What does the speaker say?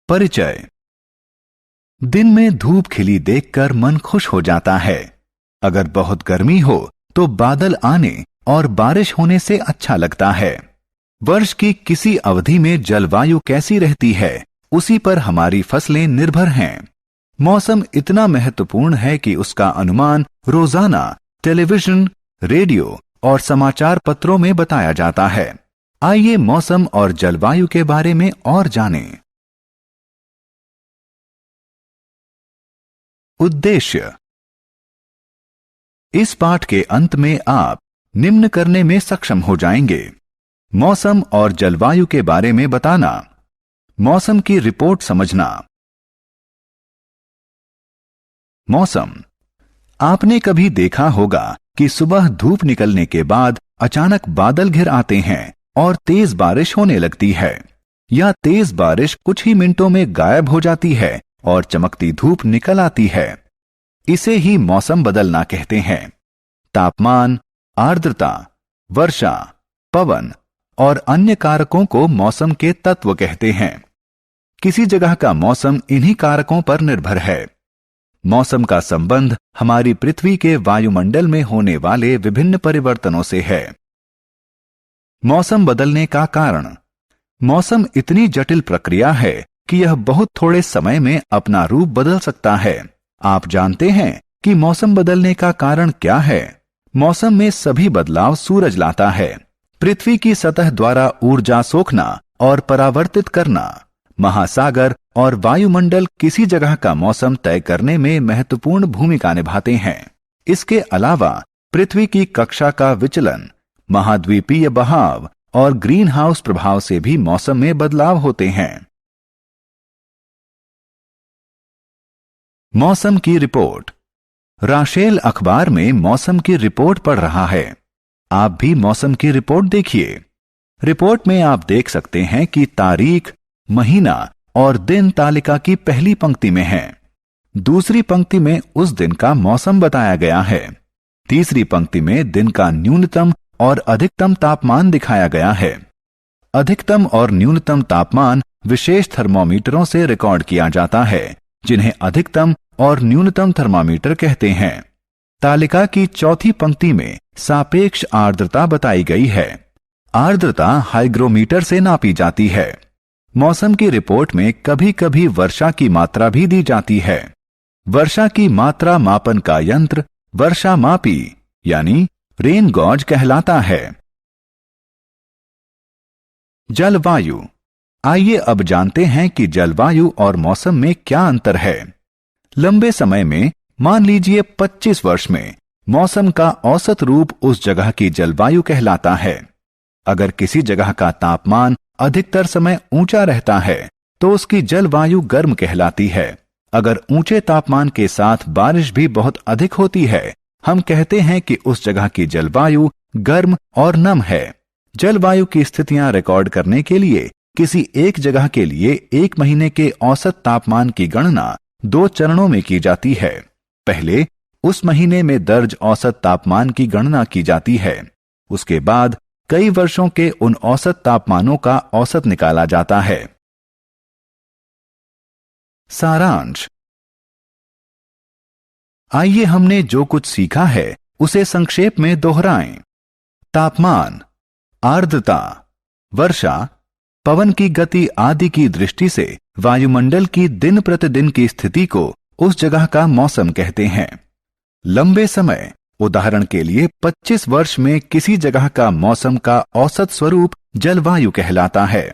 परिचय। दिन में धूप खिली देखकर मन खुश हो जाता है। अगर बहुत गर्मी हो तो बादल आने और बारिश होने से अच्छा लगता है। वर्ष की किसी अवधि में जलवायु कैसी रहती है, उसी पर हमारी फसलें निर्भर हैं। मौसम इतना महत्वपूर्ण है कि उसका अनुमान रोजाना टेलीविजन, रेडियो और समाचार पत्रों में बताया जाता है। आइए मौसम और जलवायु के बारे में और जानें। उद्देश्य। इस पाठ के अंत में आप निम्न करने में सक्षम हो जाएंगे: मौसम और जलवायु के बारे में बताना, मौसम की रिपोर्ट समझना। मौसम। आपने कभी देखा होगा कि सुबह धूप निकलने के बाद अचानक बादल घिर आते हैं और तेज बारिश होने लगती है, या तेज बारिश कुछ ही मिनटों में गायब हो जाती है और चमकती धूप निकल आती है। इसे ही मौसम बदलना कहते हैं। तापमान, आर्द्रता, वर्षा, पवन और अन्य कारकों को मौसम के तत्व कहते हैं। किसी जगह का मौसम इन्हीं कारकों पर निर्भर है। मौसम का संबंध हमारी पृथ्वी के वायुमंडल में होने वाले विभिन्न परिवर्तनों से है। मौसम बदलने का कारण। मौसम इतनी जटिल प्रक्रिया है कि यह बहुत थोड़े समय में अपना रूप बदल सकता है। आप जानते हैं कि मौसम बदलने का कारण क्या है? मौसम में सभी बदलाव सूरज लाता है। पृथ्वी की सतह द्वारा ऊर्जा सोखना और परावर्तित करना। महासागर और वायुमंडल किसी जगह का मौसम तय करने में महत्वपूर्ण भूमिका निभाते हैं। इसके अलावा पृथ्वी की कक्षा का विचलन, महाद्वीपीय बहाव और ग्रीन हाउस प्रभाव से भी मौसम में बदलाव होते हैं। मौसम की रिपोर्ट। राशेल अखबार में मौसम की रिपोर्ट पढ़ रहा है। आप भी मौसम की रिपोर्ट देखिए। रिपोर्ट में आप देख सकते हैं कि तारीख, महीना और दिन तालिका की पहली पंक्ति में है। दूसरी पंक्ति में उस दिन का मौसम बताया गया है। तीसरी पंक्ति में दिन का न्यूनतम और अधिकतम तापमान दिखाया गया है। अधिकतम और न्यूनतम तापमान विशेष थर्मोमीटरों से रिकॉर्ड किया जाता है, जिन्हें अधिकतम और न्यूनतम थर्मामीटर कहते हैं। तालिका की चौथी पंक्ति में सापेक्ष आर्द्रता बताई गई है। आर्द्रता हाइग्रोमीटर से नापी जाती है। मौसम की रिपोर्ट में कभी कभी वर्षा की मात्रा भी दी जाती है। वर्षा की मात्रा मापन का यंत्र वर्षा मापी यानी रेन गॉज कहलाता है। जलवायु। आइए अब जानते हैं कि जलवायु और मौसम में क्या अंतर है। लंबे समय में, मान लीजिए 25 वर्ष में, मौसम का औसत रूप उस जगह की जलवायु कहलाता है। अगर किसी जगह का तापमान अधिकतर समय ऊंचा रहता है तो उसकी जलवायु गर्म कहलाती है। अगर ऊंचे तापमान के साथ बारिश भी बहुत अधिक होती है, हम कहते हैं कि उस जगह की जलवायु गर्म और नम है। जलवायु की स्थितियां रिकॉर्ड करने के लिए किसी एक जगह के लिए एक महीने के औसत तापमान की गणना 2 चरणों में की जाती है। पहले उस महीने में दर्ज औसत तापमान की गणना की जाती है। उसके बाद कई वर्षों के उन औसत तापमानों का औसत निकाला जाता है। सारांश। आइए हमने जो कुछ सीखा है उसे संक्षेप में दोहराएं। तापमान, आर्द्रता, वर्षा, पवन की गति आदि की दृष्टि से वायुमंडल की दिन प्रतिदिन की स्थिति को उस जगह का मौसम कहते हैं। लंबे समय, उदाहरण के लिए 25 वर्ष में किसी जगह का मौसम का औसत स्वरूप जलवायु कहलाता है।